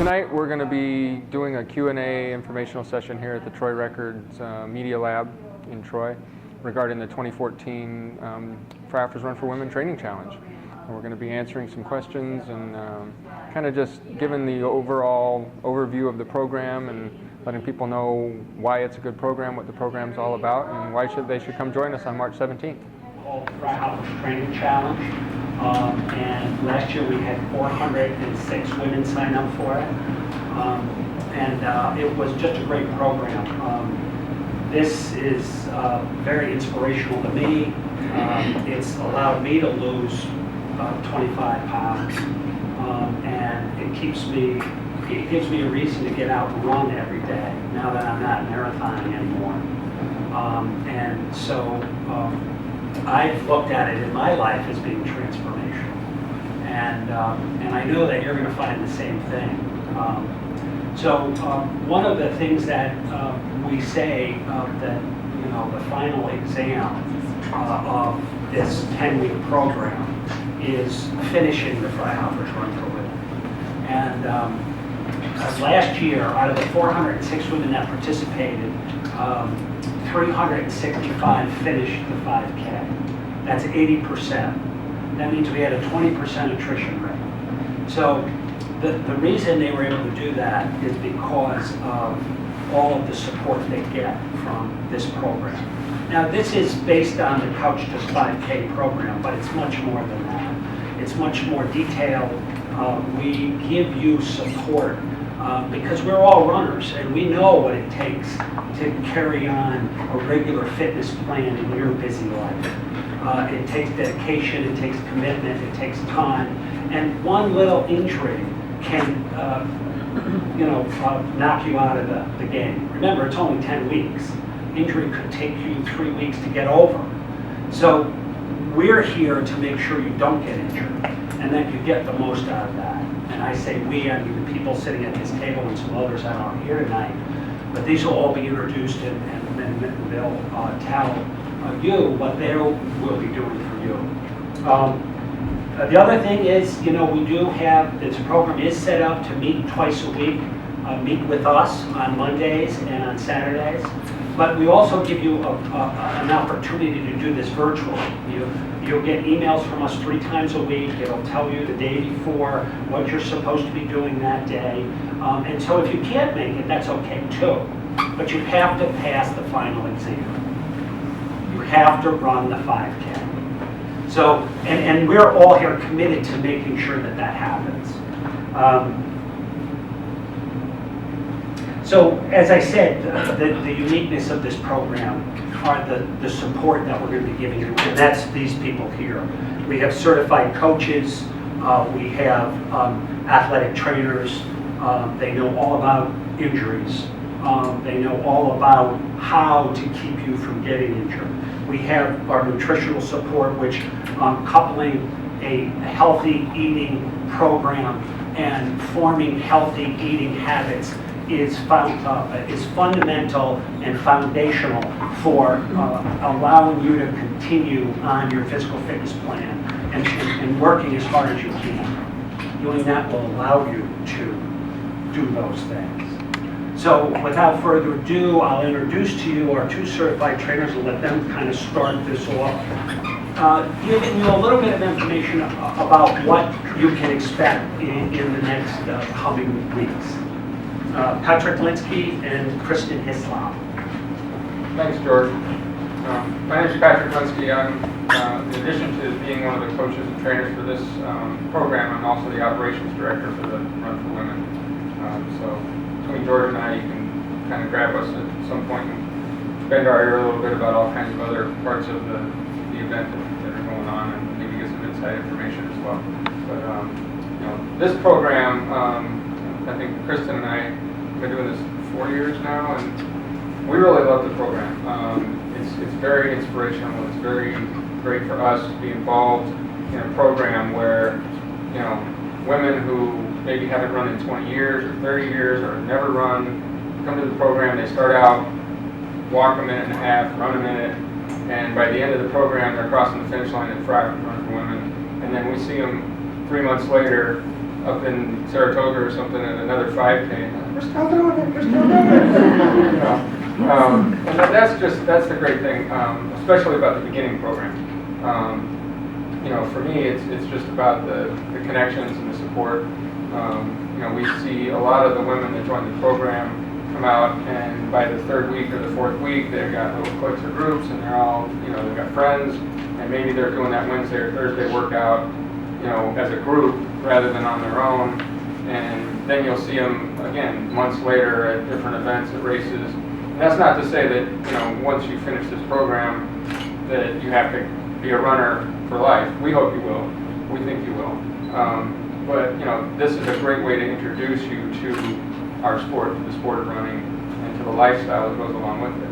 Tonight we're going to be doing a Q&A informational session here at the Troy Records Media Lab in Troy regarding the 2014 Freihofer's Run for Women Training Challenge. And we're going to be answering some questions and kind of just giving the overall overview of the program and letting people know why it's a good program, what the program's all about, and why they should come join us on March 17th. Called Freihofer's Training Challenge, and last year we had 406 women sign up for it, and it was just a great program. This is very inspirational to me. It's allowed me to lose 25 pounds, and it gives me a reason to get out and run every day now that I'm not marathoning anymore. And so I've looked at it in my life as being transformational, and I know that you're going to find the same thing. So one of the things that we say that the final exam of this 10-week program is finishing the Freihofer's Run for Women. And last year, out of the 406 women that participated, 365 finished the 5K. That's 80%. That means we had a 20% attrition rate. So the reason they were able to do that is because of all of the support they get from this program. Now, this is based on the Couch to 5K program, but it's much more than that. It's much more detailed. We give you support because we're all runners, and we know what it takes to carry on a regular fitness plan in your busy life. It takes dedication, it takes commitment, it takes time, and one little injury can knock you out of the game. Remember, it's only 10 weeks. Injury could take you 3 weeks to get over. So we're here to make sure you don't get injured and that you get the most out of that. And I say we, I mean the people sitting at this table and some others that aren't here tonight, but these will all be introduced and then they'll tell you what they will be doing for you. The other thing is, we do have, this program is set up to meet twice a week, meet with us on Mondays and on Saturdays. But we also give you an opportunity to do this virtually. You'll get emails from us 3 times a week. It'll tell you the day before what you're supposed to be doing that day. And so if you can't make it, that's okay too. But you have to pass the final exam. You have to run the 5K. So, and we're all here committed to making sure that that happens. So, as I said, the uniqueness of this program are the support that we're going to be giving you, and that's these people here. We have certified coaches, we have athletic trainers, they know all about injuries, they know all about how to keep you from getting injured. We have our nutritional support, which coupling a healthy eating program and forming healthy eating habits is fundamental and foundational for allowing you to continue on your physical fitness plan and working as hard as you can. Doing that will allow you to do those things. So without further ado, I'll introduce to you our 2 certified trainers and let them kind of start this off. Giving you a little bit of information about what you can expect in the next coming weeks. Patrick Lynskey and Kristen Hislop. Thanks, George. My name is Patrick Lynskey. I'm, in addition to being one of the coaches and trainers for this program, I'm also the operations director for the Run for Women. So between George and I, you can kind of grab us at some point and bend our ear a little bit about all kinds of other parts of the event that are going on and maybe get some inside information as well. But this program, I think Kristen and I have been doing this 4 years now, and we really love the program. It's very inspirational. It's very great for us to be involved in a program where, women who maybe haven't run in 20 years or 30 years or never run, come to the program, they start out, walk a minute and a half, run a minute, and by the end of the program, they're crossing the finish line at Freihofer's Run for Women, and then we see them 3 months later up in Saratoga or something at another 5K. We're still doing it. We're still doing it. You know, and that's the great thing, especially about the beginning program. You know, for me, it's just about the connections and the support. You know, we see a lot of the women that join the program come out, and by the third week or the fourth week, they've got little cliques or groups, and they're all, you know, they've got friends, and maybe they're doing that Wednesday or Thursday workout, you know, as a group rather than on their own. And then you'll see them again months later at different events, at races. And that's not to say that, you know, once you finish this program, that you have to be a runner for life. We hope you will. We think you will. But, you know, this is a great way to introduce you to our sport, to the sport of running, and to the lifestyle that goes along with it,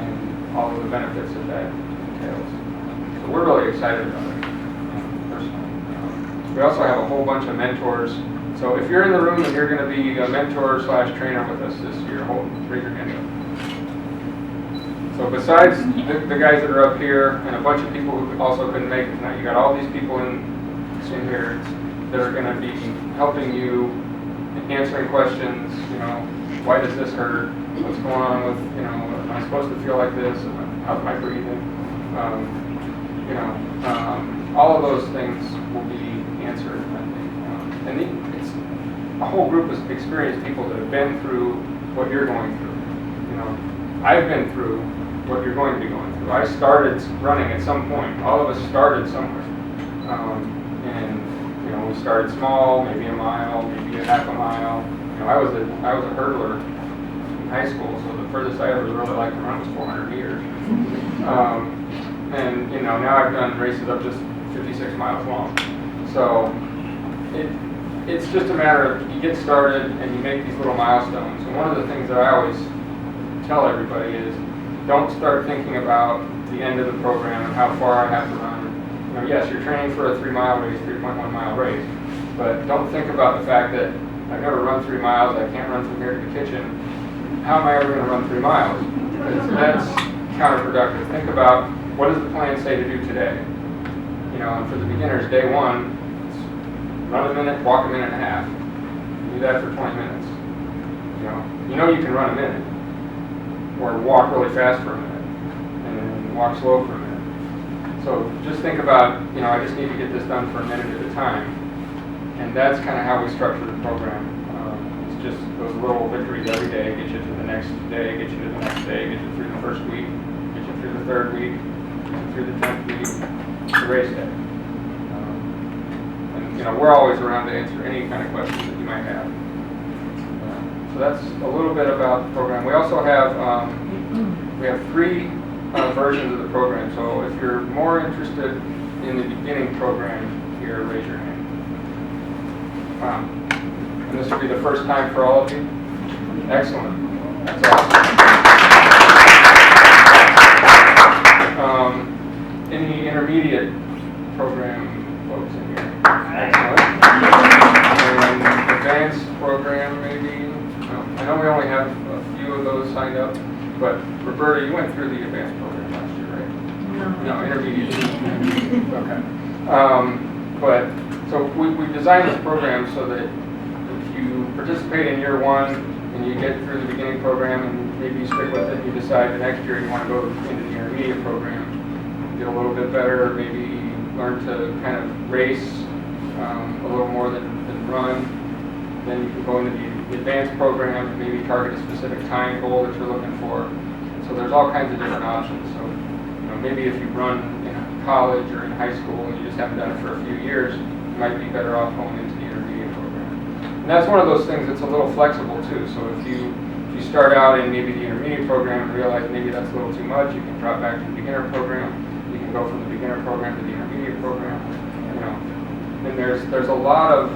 and all of the benefits that entails. So we're really excited about it, personally. We also have a whole bunch of mentors. So if you're in the room and you're going to be a mentor / trainer with us this year, raise your hand up. So besides the guys that are up here and a bunch of people who also couldn't make it tonight, you got all these people in here that are going to be helping you, answering questions. You know, why does this hurt? What's going on with, you know, am I supposed to feel like this? How's my breathing? You know, all of those things will be answered, I think. And it's a whole group of experienced people that have been through what you're going through. You know, I've been through what you're going to be going through. I started running at some point. All of us started somewhere. And, you know, we started small, maybe a mile, maybe a half a mile. You know, I was a hurdler in high school, so the furthest I ever really liked to run was 400 meters. And, you know, now I've done races up just 56 miles long. So it's just a matter of, you get started and you make these little milestones. And one of the things that I always tell everybody is, don't start thinking about the end of the program and how far I have to run. You know, yes, you're training for a 3-mile race, 3.1 mile race, but don't think about the fact that I've never run 3 miles, I can't run from here to the kitchen. How am I ever going to run 3 miles? Because that's counterproductive. Think about, what does the plan say to do today? You know, and for the beginners, day one, it's run a minute, walk a minute and a half. Do that for 20 minutes. You know you can run a minute, or walk really fast for a minute, and then walk slow for a minute. So just think about, you know, I just need to get this done for a minute at a time. And that's kind of how we structure the program. It's just those little victories every day, get you to the next day, get you to the next day, get you through the first week, get you through the third week, get you through the 10th week, to race day. And, you know, we're always around to answer any kind of questions that you might have. So that's a little bit about the program. We also have, we have 3 versions of the program. So if you're more interested in the beginning program, here, raise your hand. And this will be the first time for all of you? Excellent. That's awesome. Any intermediate program folks in here? Excellent. And advanced program, maybe? I know we only have a few of those signed up, but Roberta, you went through the advanced program last year, right? No, intermediate. Okay. But so we designed this program so that if you participate in year 1 and you get through the beginning program and maybe you stick with it, and you decide the next year you want to go into the intermediate program, get a little bit better, maybe learn to kind of race a little more than run, then you can go into the advanced program and maybe target a specific time goal that you're looking for. So there's all kinds of different options. So, you know, maybe if you run in college or in high school and you just haven't done it for a few years, you might be better off going into the intermediate program. And that's one of those things that's a little flexible too. So if you start out in maybe the intermediate program and realize maybe that's a little too much, you can drop back to the beginner program. You can go from the beginner program to the intermediate program. You know, and there's a lot of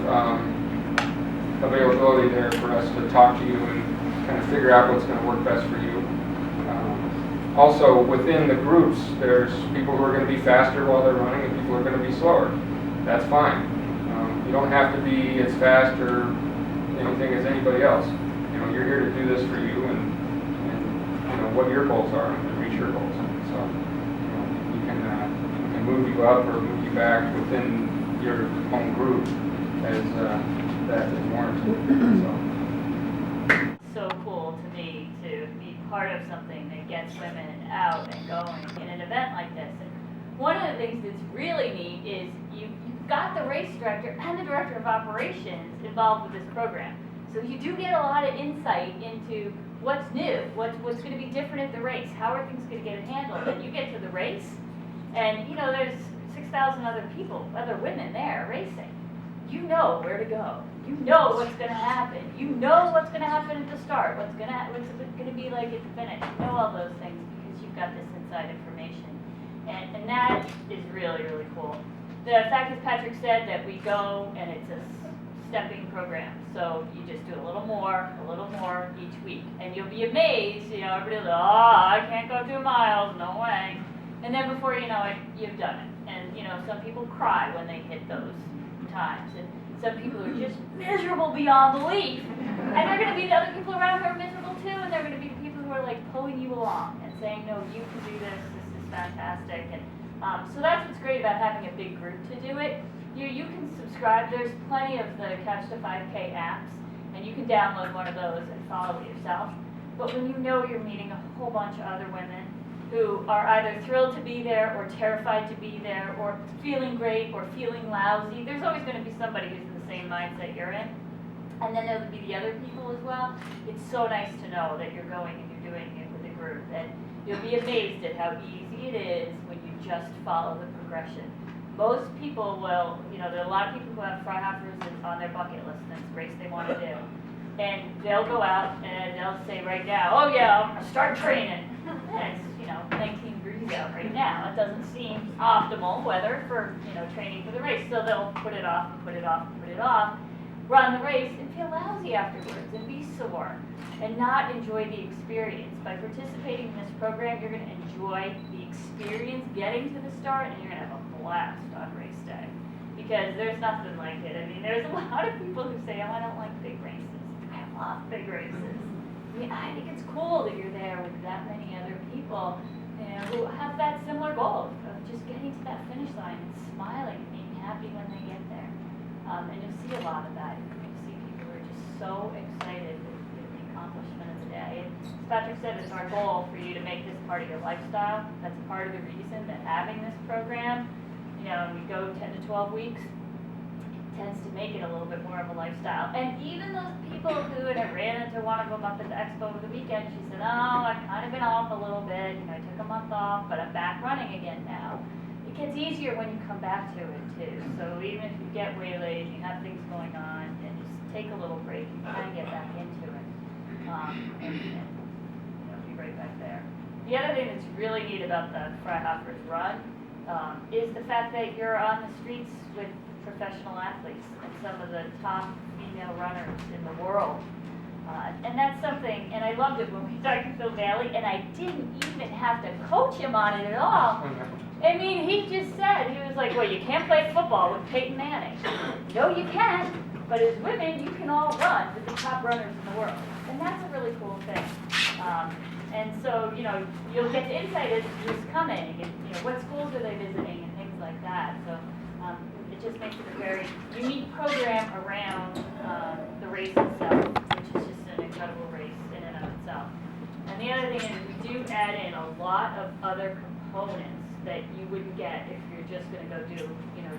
availability there for us to talk to you and kind of figure out what's going to work best for you. Also, within the groups, there's people who are going to be faster while they're running and people who are going to be slower. That's fine. You don't have to be as fast or anything as anybody else. You know, you're here to do this for you and you know what your goals are and reach your goals. So you know, we can move you up or move you back within your own group. as that is warranted. So cool to me to be part of something that gets women out and going in an event like this. And one of the things that's really neat is you've got the race director and the director of operations involved with this program. So you do get a lot of insight into what's new, what's going to be different at the race, how are things going to get handled. And you get to the race, and there's 6,000 other people, other women there racing. You know where to go. You know what's going to happen. You know what's going to happen at the start, what's going to be like at the finish. You know all those things because you've got this inside information. And that is really, really cool. The fact, as Patrick said, that we go and it's a stepping program. So you just do a little more each week. And you'll be amazed, everybody will go, I can't go 2 miles, no way. And then before you know it, you've done it. And, some people cry when they hit those times. And some people are just miserable beyond belief. And there are going to be the other people around who are miserable too, and there are going to be the people who are like pulling you along and saying, no, you can do this is fantastic. And so that's what's great about having a big group to do it. You can subscribe. There's plenty of the Couch to 5K apps, and you can download one of those and follow it yourself. But when you're meeting a whole bunch of other women who are either thrilled to be there or terrified to be there or feeling great or feeling lousy, there's always going to be somebody who's in the same mindset you're in. And then there'll be the other people as well. It's so nice to know that you're going and you're doing it with a group. And you'll be amazed at how easy it is when you just follow the progression. Most people will, there are a lot of people who have Freihofers on their bucket list, and it's a race they want to do. And they'll go out and they'll say right now, oh yeah, I'm going to start training. And it's 19 degrees out right now. It doesn't seem optimal weather for training for the race. So they'll put it off and put it off and put it off, run the race and feel lousy afterwards and be sore and not enjoy the experience. By participating in this program, you're going to enjoy the experience getting to the start, and you're going to have a blast on race day because there's nothing like it. I mean, there's a lot of people who say, oh, I don't like big races. I love big races. I think it's cool that you're there with that many other people who have that similar goal of just getting to that finish line and smiling and being happy when they get there. And you'll see a lot of that. You'll see people who are just so excited with the accomplishment of the day. And as Patrick said, it's our goal for you to make this part of your lifestyle. That's part of the reason that having this program, we go 10 to 12 weeks, tends to make it a little bit more of a lifestyle. And even those people who, and I ran into one of them up at the expo over the weekend, she said, oh, I've kind of been off a little bit, I took a month off, but I'm back running again now. It gets easier when you come back to it too. So even if you get waylaid, you have things going on, and just take a little break, you can get back into it. And be right back there. The other thing that's really neat about the Freihofer's run is the fact that you're on the streets with professional athletes and some of the top female runners in the world. And that's something, and I loved it when we talked to Phil Bailey, and I didn't even have to coach him on it at all. I mean, he just said, he was like, well, you can't play football with Peyton Manning. No, you can, but as women, you can all run with the top runners in the world. And that's a really cool thing. And so, you'll get the insight as to who's coming, and, what schools are they visiting, and things like that. So it just makes it a very unique program around the race itself, which is just an incredible race in and of itself. And the other thing is we do add in a lot of other components that you wouldn't get if you're just going to go do,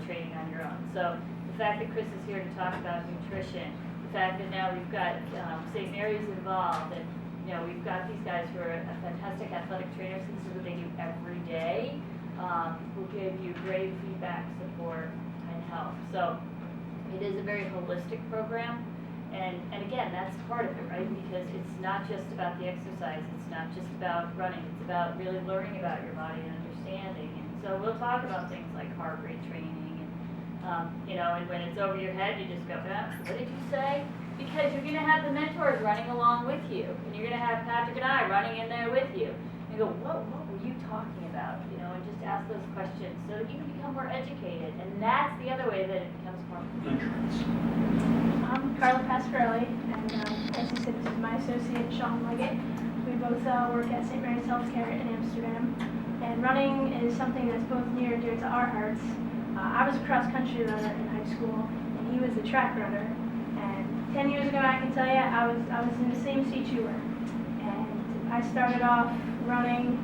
training on your own. So the fact that Chris is here to talk about nutrition, the fact that now we've got St. Mary's involved, and we've got these guys who are fantastic athletic trainers, and this is what they do every day, will give you great feedback, support, and help. So it is a very holistic program. And again, that's part of it, right? Because it's not just about the exercise, it's not just about running, it's about really learning about your body and understanding. And so we'll talk about things like heart rate training, and and when it's over your head, you just go, what did you say? Because you're going to have the mentors running along with you, and you're going to have Patrick and I running in there with you. And you go, what were you talking about? And just ask those questions so that you can become more educated. And that's the other way that it becomes more. I'm Carla Pasquarelli, and as you said, this is my associate, Sean Leggett. We both work at St. Mary's Healthcare in Amsterdam, and running is something that's both near and dear to our hearts. I was a cross-country runner in high school, and he was a track runner. And 10 years ago, I can tell you, I was in the same seat you were. And I started off running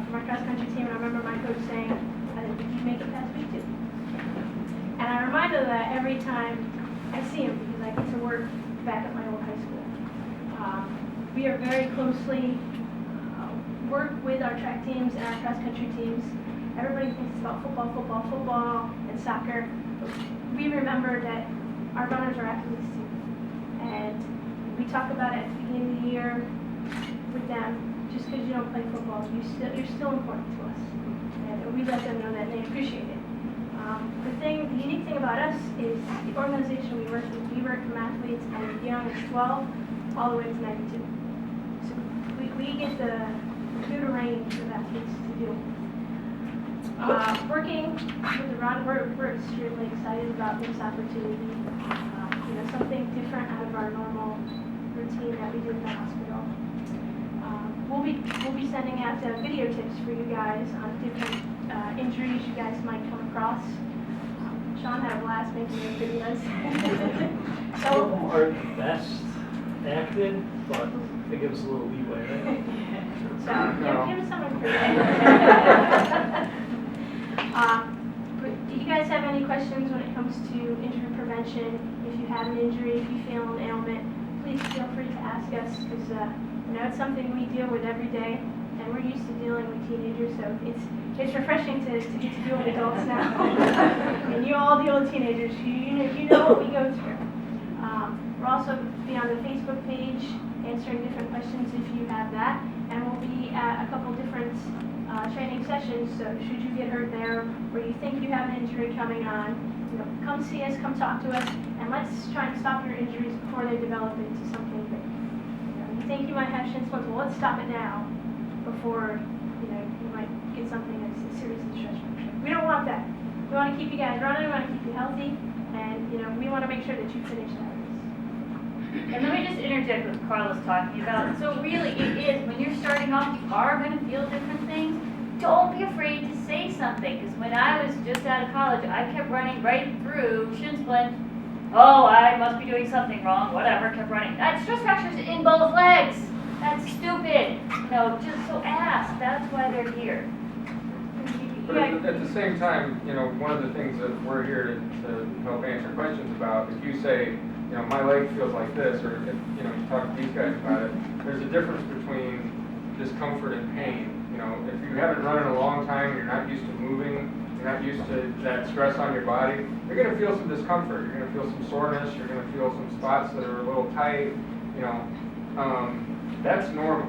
for my cross country team, and I remember my coach saying, "Did you make it past week 2?" And I remind him of that every time I see him, because I get to work back at my old high school. We are very closely work with our track teams and our cross country teams. Everybody thinks it's about football, and soccer. But we remember that our runners are athletes too. And we talk about it at the beginning of the year with them. Just because you don't play football, you're still important to us. And we let them know that, and they appreciate it. The unique thing about us is the organization we work with. We work from athletes as young as 12 all the way to 92. So we get the good range of athletes to deal with. Working with the run, we're extremely excited about this opportunity. Something different out of our normal routine that we do in the hospital. We'll be sending out video tips for you guys on different injuries you guys might come across. Sean had a blast making those videos. Some of them aren't best acted, but they give us a little leeway, right? So give us some but do you guys have any questions when it comes to injury prevention? If you have an injury, if you feel an ailment, please feel free to ask us, because it's something we deal with every day, and we're used to dealing with teenagers, so it's refreshing to get to deal with adults now. And you all deal with teenagers, you know what we go through. We'll also be on the Facebook page answering different questions if you have that, and we'll be at a couple different training sessions, so should you get hurt there, or you think you have an injury coming on, come see us, come talk to us, and let's try and stop your injuries before they develop into something big. You think you might have shin splints, well, let's stop it now before you might get something that's a serious stress fracture. We don't want that. We want to keep you guys running, we want to keep you healthy, and we want to make sure that you finish that race. And let me just interject what Carla's talking about. So really, it is, when you're starting off, you are going to feel different things. Don't be afraid to say something, because when I was just out of college, I kept running right through shin splint. Oh, I must be doing something wrong, whatever, kept running. That's stress fractures in both legs. That's stupid. Just so ask. That's why they're here. But at the same time, one of the things that we're here to help answer questions about, if you say, my leg feels like this, or if you talk to these guys about it, there's a difference between discomfort and pain. If you haven't run in a long time, you're not used to moving, you're not used to that stress on your body, you're going to feel some discomfort. You're going to feel some soreness. You're going to feel some spots that are a little tight. That's normal,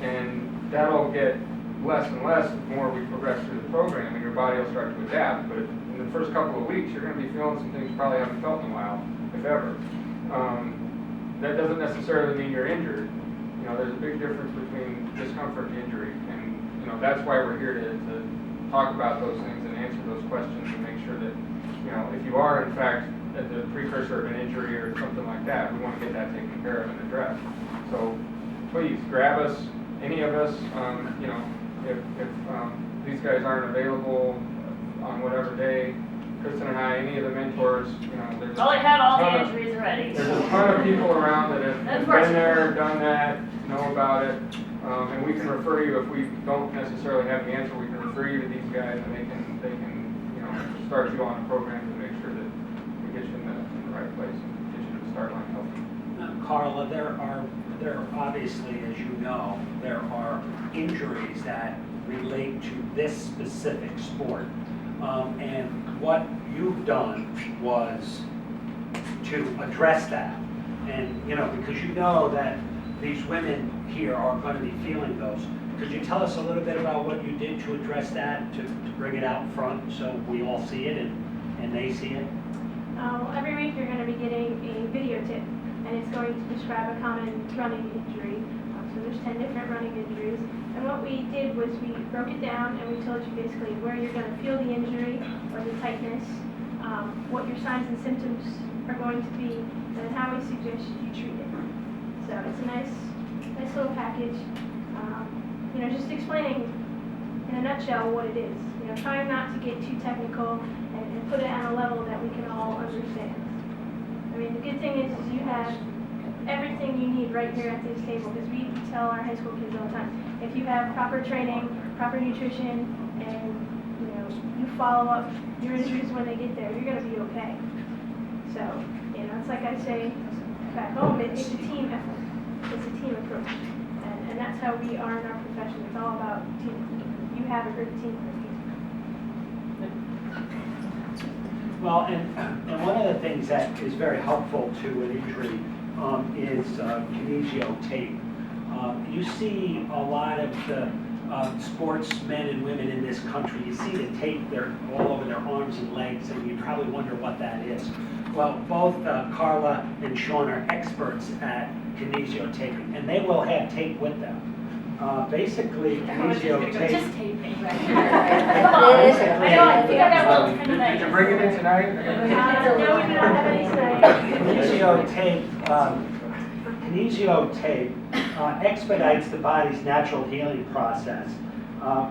and that'll get less and less the more we progress through the program, and your body will start to adapt. But in the first couple of weeks, you're going to be feeling some things you probably haven't felt in a while, if ever. That doesn't necessarily mean you're injured. There's a big difference between discomfort and injury, and that's why we're here to talk about those things and answer those questions and make sure that if you are in fact at the precursor of an injury or something like that, we want to get that taken care of and addressed. So please grab us, any of us. If these guys aren't available on whatever day, Kristen and I, any of the mentors, there's Well, it had all the injuries already. There's a ton of people around that have been there, done that, know about it, and we can refer you if we don't necessarily have the answer. We can refer you to these guys, and they can start you on a program to make sure that we get you in the right place and get you to the start line healthy. Carla, there are obviously, as you know, there are injuries that relate to this specific sport. And what you've done was to address that. And, because that these women here are going to be feeling those. Could you tell us a little bit about what you did to address that, to bring it out front so we all see it and they see it? Every week you're going to be getting a video tip, and it's going to describe a common running injury. So there's 10 different running injuries. And what we did was we broke it down, and we told you basically where you're going to feel the injury or the tightness, what your signs and symptoms are going to be, and how we suggest you treat it. So it's a nice little package, just explaining in a nutshell what it is. Trying not to get too technical and put it on a level that we can all understand. I mean, the good thing is you have everything you need right here at this table, because we tell our high school kids all the time, if you have proper training, proper nutrition, and you follow up your injuries when they get there, you're going to be okay. So, it's like I say back home, it's a team effort. It's a team approach. And that's how we are in our profession. It's all about team. You have a great team. Well, and one of the things that is very helpful to an injury is kinesio tape. You see a lot of the sportsmen and women in this country, you see the tape there all over their arms and legs, and you probably wonder what that is. Well, both Carla and Sean are experts at kinesio taping, and they will have tape with them. Basically, kinesio tape. Just tape me. Come on. I think I got one Did tonight. you bring it in tonight? No, we do not have any tonight. Kinesio tape expedites the body's natural healing process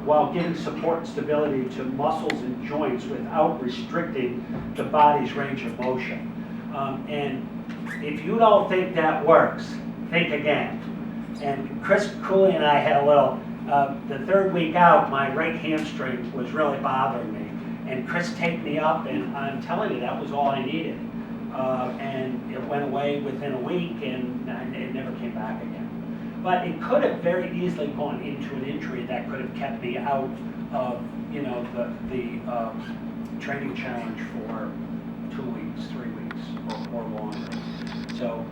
while giving support and stability to muscles and joints without restricting the body's range of motion. And if you don't think that works, think again. And Chris Cooley and I had a little, the third week out, my right hamstring was really bothering me. And Chris taped me up, and I'm telling you, that was all I needed. And it went away within a week, and it never came back again. But it could have very easily gone into an injury that could have kept me out of, the training challenge for 2 weeks, 3 weeks, or longer. So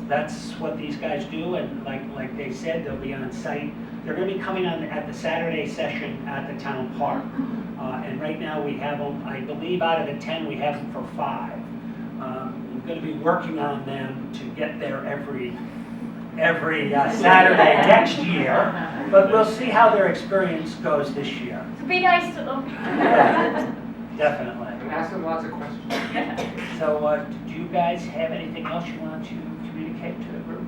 that's what these guys do, and like they said, they'll be on site. They're going to be coming on at the Saturday session at the town park. And right now we have them, I believe out of the 10, we have them for 5. We're going to be working on them to get there every Saturday next year, but we'll see how their experience goes this year. So be nice to them. Yeah, definitely. And ask them lots of questions. So do you guys have anything else you want to communicate to the group?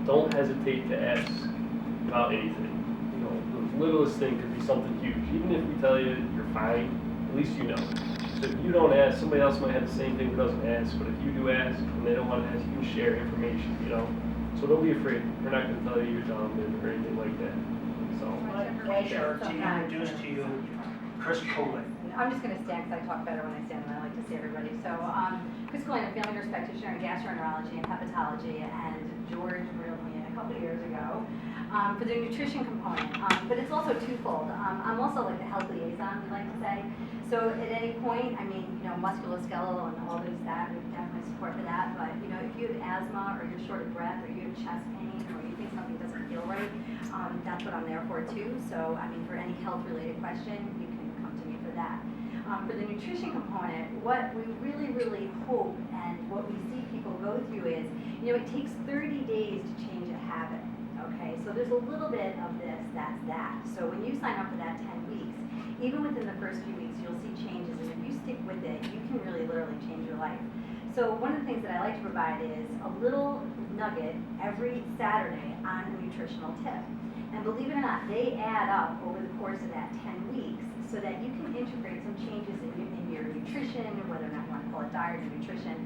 Don't hesitate to ask about anything. The littlest thing could be something huge. Even if we tell you you're fine, at least you know. So if you don't ask, somebody else might have the same thing who doesn't ask. But if you do ask and they don't want to ask, you can share information. So don't be afraid. We're not going to tell you you're dumb or anything like that. So. My pleasure to introduce to you Chris Cooley. I'm just going to stand because I talk better when I stand, and I like to see everybody. So, Chris Cooley, I'm a family nurse practitioner in gastroenterology and hepatology, and George drilled me in a couple of years ago for the nutrition component. But it's also twofold. I'm also like the health liaison, we like to say. So at any point, musculoskeletal and all those that, we definitely support for that. But if you have asthma or you're short of breath or you have chest pain or you think something doesn't feel right, that's what I'm there for too. So for any health-related question, you can come to me for that. For the nutrition component, what we really, really hope and what we see people go through is, it takes 30 days to change a habit. Okay, so there's a little bit of this, that's that. So when you sign up for that 10 weeks, even within the first few weeks, you'll see changes, and if you stick with it, you can really literally change your life. So one of the things that I like to provide is a little nugget every Saturday on a nutritional tip. And believe it or not, they add up over the course of that 10 weeks so that you can integrate some changes in your nutrition, whether or not you want to call it diet or nutrition.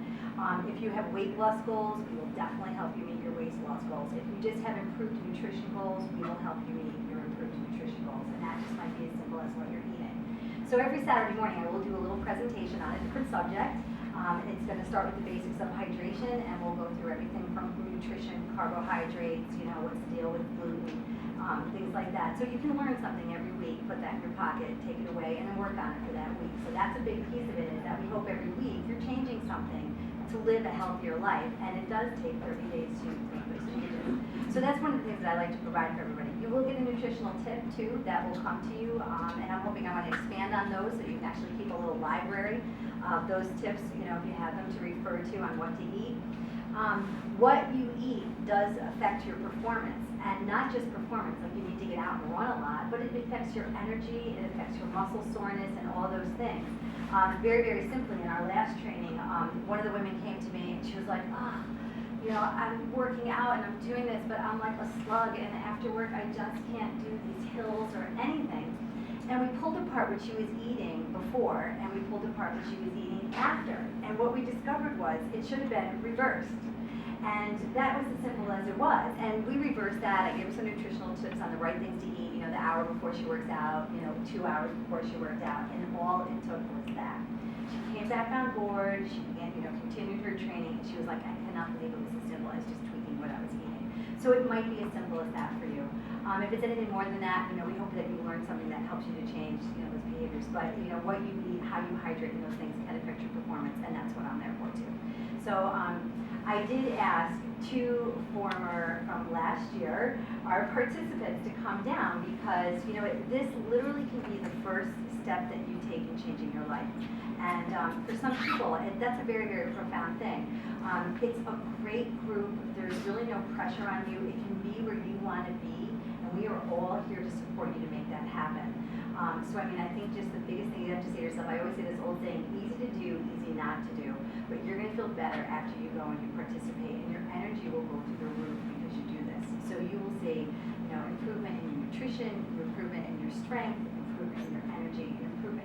If you have weight loss goals, we will definitely help you meet your weight loss goals. If you just have improved nutrition goals, we will help you meet your improved nutrition goals. And that just might be as simple as what you're eating. So every Saturday morning, I will do a little presentation on a different subject. It's going to start with the basics of hydration, and we'll go through everything from nutrition, carbohydrates, what's the deal with gluten, things like that. So you can learn something every week, put that in your pocket, take it away, and then work on it for that week. So that's a big piece of it, is that we hope every week you're changing something to live a healthier life, and it does take 30 days to make those changes. So that's one of the things that I like to provide for everybody. You will get a nutritional tip too that will come to you, and I'm hoping I want to expand on those so you can actually keep a little library of those tips, if you have them to refer to on what to eat. What you eat does affect your performance, and not just performance, like you need to get out and run a lot, but it affects your energy, it affects your muscle soreness, and all those things. Very, very simply, in our last training, one of the women came to me and she was like, I'm working out and I'm doing this, but I'm like a slug, and after work I just can't do these hills or anything. And we pulled apart what she was eating before, and we pulled apart what she was eating after. And what we discovered was it should have been reversed. And that was as simple as it was. And we reversed that. I gave her some nutritional tips on the right things to eat, the hour before she works out, 2 hours before she worked out, and all it took was that. She came back on board, she began, continued her training, and she was like, I cannot believe it was as simple as just tweaking what I was eating. So it might be as simple as that for you. If it's anything more than that, we hope that you learn something that helps you to change, those behaviors. But, what you eat, how you hydrate, and those things can affect your performance, and that's what I'm there for too. So I did ask 2 former from last year, our participants, to come down because, this literally can be the first step that you take in changing your life. And for some people, that's a very, very profound thing. It's a great group. There's really no pressure on you. It can be where you want to be, and we are all here to support you to make that happen. So, I think just the biggest thing you have to say to yourself, I always say this old saying, easy to do, easy not to do. But you're going to feel better after you go and you participate, and your energy will go through the roof because you do this. So you will see, improvement in your nutrition, improvement in your strength, improvement in your energy, improvement